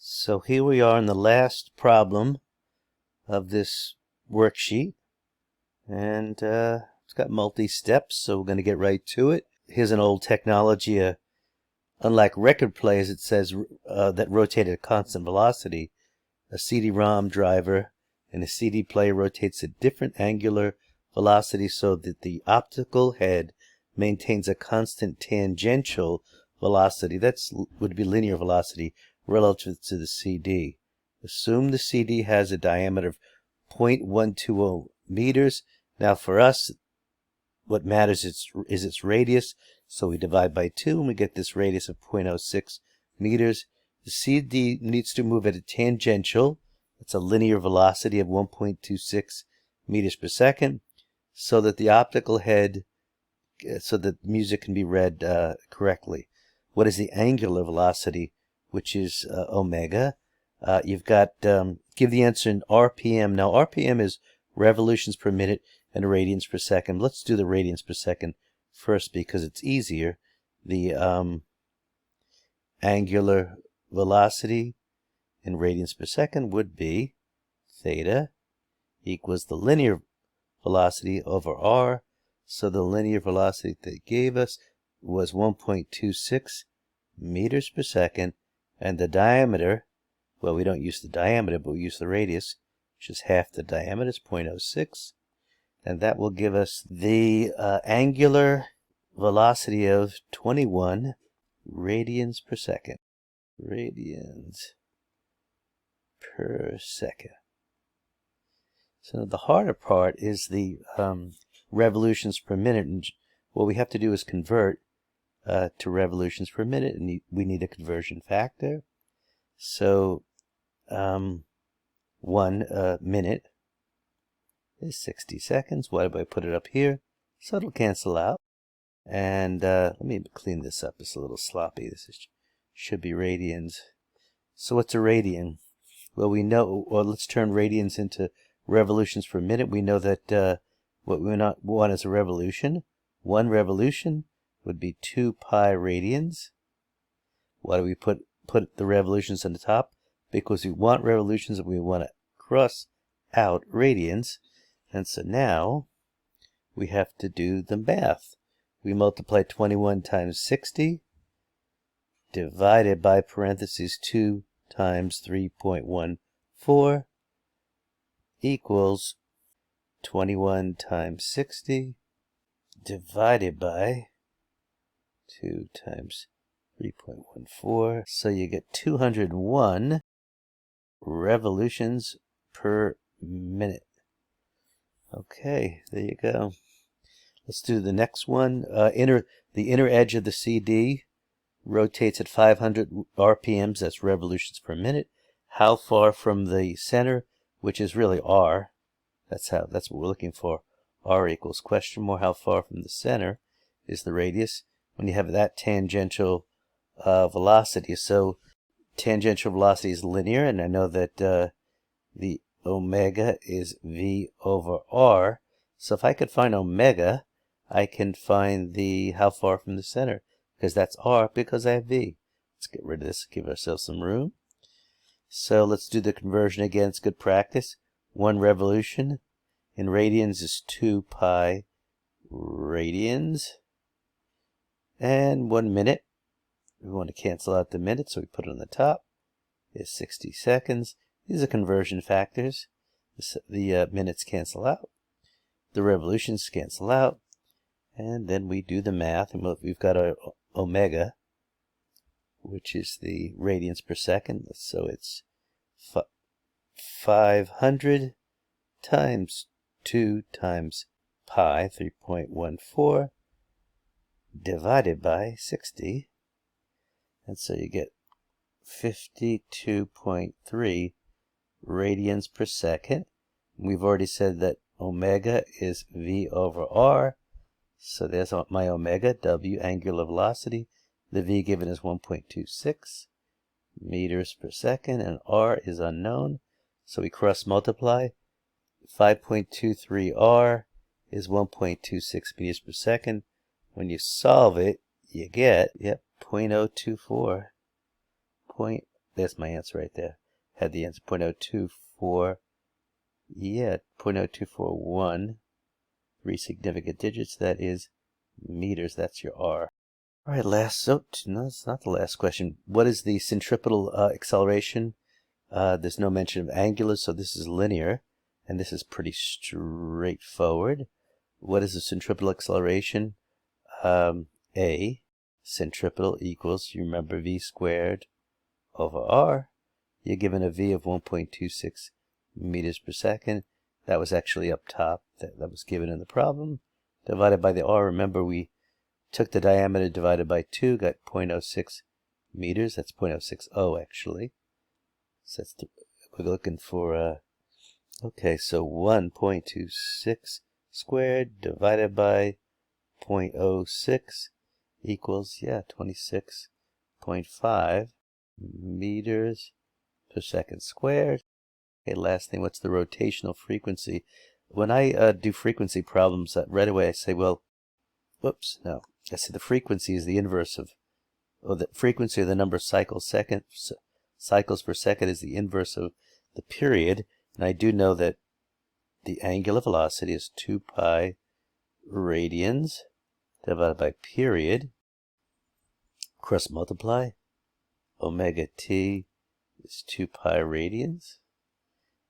So here we are in the last problem of this worksheet, and it's got multi-steps, so we're going to get right to it. Here's an old technology. Unlike record players, it says that rotate at a constant velocity. A CD-ROM driver and a CD player rotates at different angular velocity so that the optical head maintains a constant tangential velocity. Would be linear velocity relative to the CD. Assume the CD has a diameter of 0.120 meters. Now for us, what matters is its radius. So we divide by 2 and we get this radius of 0.06 meters. The CD needs to move at a tangential, that's a linear velocity of 1.26 meters per second, so that the optical head, so that music can be read correctly. What is the angular velocity, which is omega? You've got, give the answer in RPM. Now RPM is revolutions per minute and radians per second. Let's do the radians per second first because it's easier. The angular velocity in radians per second would be theta equals the linear velocity over r. So the linear velocity they gave us was 1.26 meters per second, and the diameter, well, we don't use the diameter, but we use the radius, which is half the diameter, is 0.06, and that will give us the angular velocity of 21 radians per second. Radians per second. So the harder part is the revolutions per minute, and what we have to do is convert to revolutions per minute, and we need a conversion factor. So 1 minute is 60 seconds. Why do I put it up here? So it'll cancel out. And let me clean this up. It's a little sloppy. Should be radians. So what's a radian? Well, we know, or let's turn radians into revolutions per minute. We know that what we want is a revolution. 1 revolution would be 2 pi radians. Why do we put the revolutions on the top? Because we want revolutions and we want to cross out radians. And so now we have to do the math. We multiply 21 times 60 divided by parentheses 2 times 3.14 equals 21 times 60 divided by 2 times 3.14. So you get 201 revolutions per minute. Okay, there you go. Let's do the next one. The inner edge of the CD rotates at 500 RPMs. That's revolutions per minute. How far from the center, which is really R? That's what we're looking for. R equals question mark. How far from the center is the radius? When you have that tangential velocity, so tangential velocity is linear, and I know that the omega is v over r. So if I could find omega, I can find the how far from the center, because that's r, because I have v. Let's get rid of this, give ourselves some room. So let's do the conversion again. It's good practice. 1 revolution in radians is 2 pi radians. And 1 minute, we want to cancel out the minute, so we put it on the top, is 60 seconds. These are conversion factors. The minutes cancel out. The revolutions cancel out. And then we do the math, and we've got our omega, which is the radians per second. So it's 500 times 2 times pi, 3.14, divided by 60. And so you get 52.3 radians per second. We've already said that omega is v over r. So there's my omega, w, angular velocity. The v given is 1.26 meters per second, and r is unknown. So we cross multiply. 5.23 r is 1.26 meters per second. When you solve it, you get, 0.024. there's my answer right there. Had the answer 0.024. Yeah, 0.0241. 3 significant digits. That is meters. That's your R. All right, no, it's not the last question. What is the centripetal acceleration? There's no mention of angular, so this is linear, and this is pretty straightforward. What is the centripetal acceleration? A, centripetal equals, you remember, v squared over r. You're given a v of 1.26 meters per second. That was actually up top. That was given in the problem. Divided by the r, remember we took the diameter divided by 2, got 0.06 meters. That's 0.060 actually. So we're looking for, okay, so 1.26 squared divided by 0.06 equals, yeah, 26.5 meters per second squared. Okay, last thing, what's the rotational frequency? When I do frequency problems, right away I say, well, whoops, no. I say the frequency is the inverse of, or the frequency of the number of cycles per second is the inverse of the period. And I do know that the angular velocity is 2 pi radians divided by period. Cross multiply. Omega t is 2 pi radians.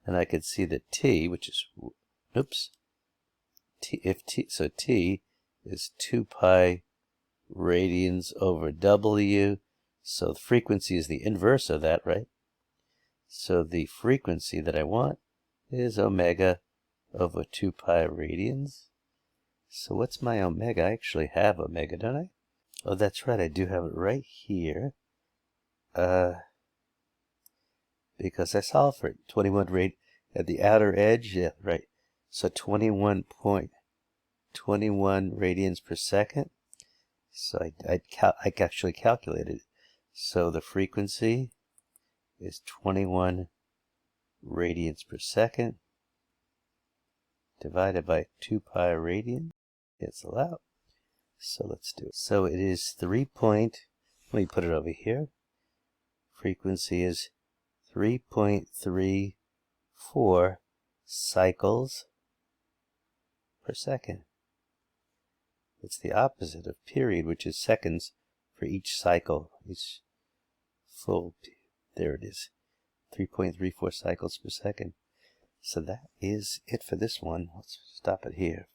And I can see that t, which is, oops, so t is 2 pi radians over w. So the frequency is the inverse of that, right? So the frequency that I want is omega over 2 pi radians. So what's my omega? I actually have omega, don't I? Oh, that's right. I do have it right here. Because I solved for it. 21 rad at the outer edge. Yeah, right. So 21.21 radians per second. So I actually calculated it. So the frequency is 21 radians per second divided by 2 pi radian. Cancel out. So let's do it. So it is let me put it over here. Frequency is 3.34 cycles per second. It's the opposite of period, which is seconds for each cycle. Each full, there it is, 3.34 cycles per second. So that is it for this one. Let's stop it here.